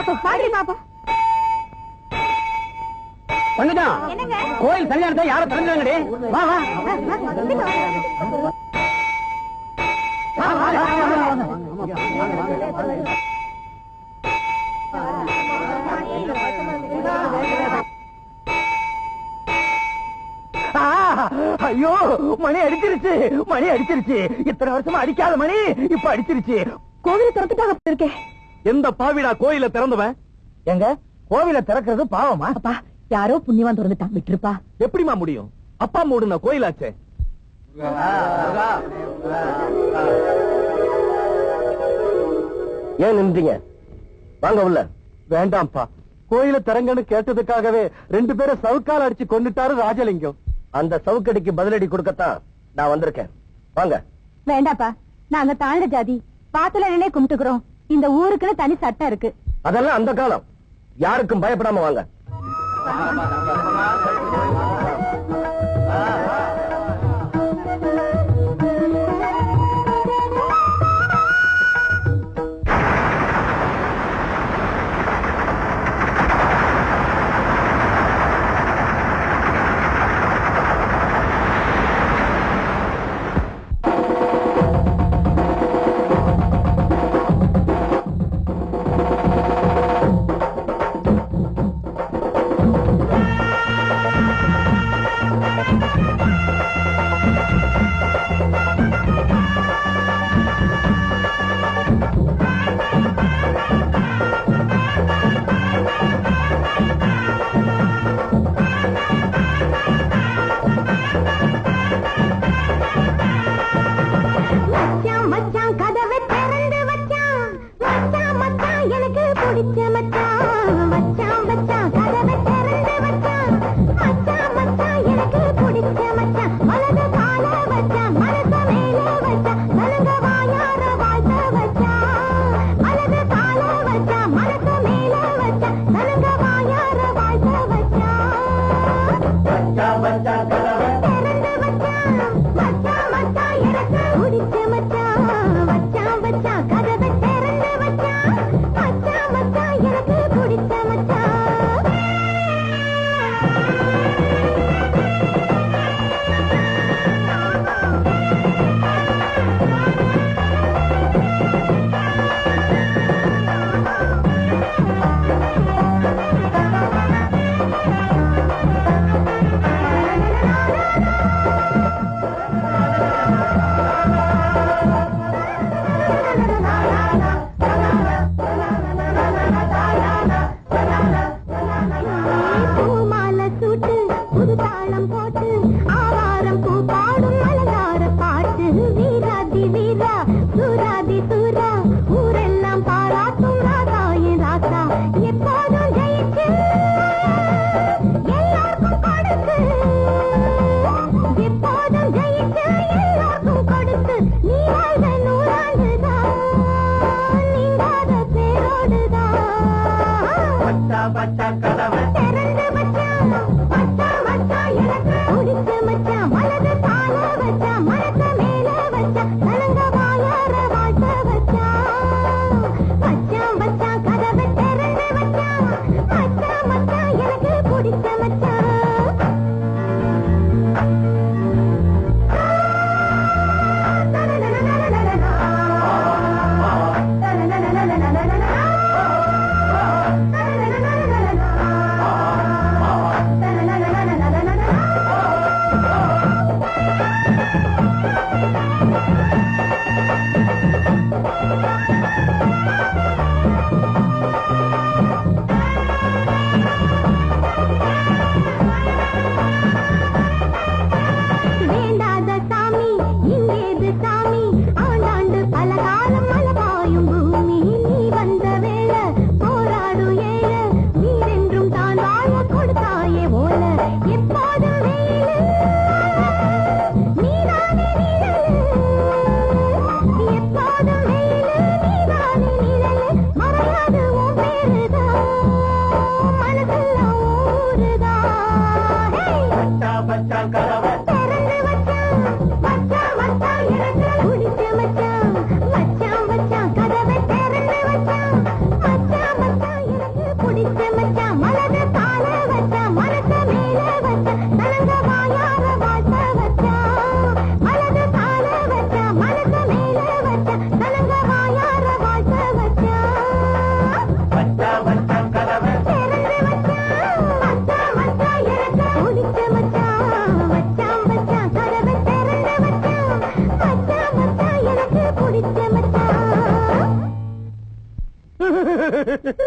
பாப்போம் பாப்போம். கோயில் கல்யாணத்தை யாரும் திறந்தாங்கடே. வா வா ஐயோ மணி அடிச்சிருச்சு, மணி அடிச்சிருச்சு. இத்தனை வருஷமா அடிக்காத மணி இப்ப அடிச்சிருச்சு. கோவிலை திறந்துட்டாங்க இருக்கேன். எந்த பாவிடா கோயில திறந்துவன்? எங்க கோவில திறக்கிறது பாவமா? அப்பா யாரோ புண்ணியவான் திறந்துட்டான், விட்டுருப்பா. எப்படிமா முடியும்? அப்பா மூடுன கோயிலாச்சே. ஏன் நின்றீங்க? வாங்க உள்ள. வேண்டாம்ப்பா, கோயில திறங்கன்னு கேட்டதுக்காகவே 2 பேரும் சவுக்கால் அடிச்சு கொண்டுட்டாரு ராஜலிங்கம். அந்த சவுக்கடிக்கு பதிலடி கொடுக்கத்தான் நான் வந்திருக்கேன். வாங்க. வேண்டாப்பா, நாங்க தாழ்ந்த ஜாதி, பாத்துல நினைவு கும்பிட்டுக்கிறோம். இந்த ஊருக்குன்னு தனி சட்டம் இருக்கு. அதெல்லாம் அந்த காலம். யாருக்கும் பயப்படாம வாங்க.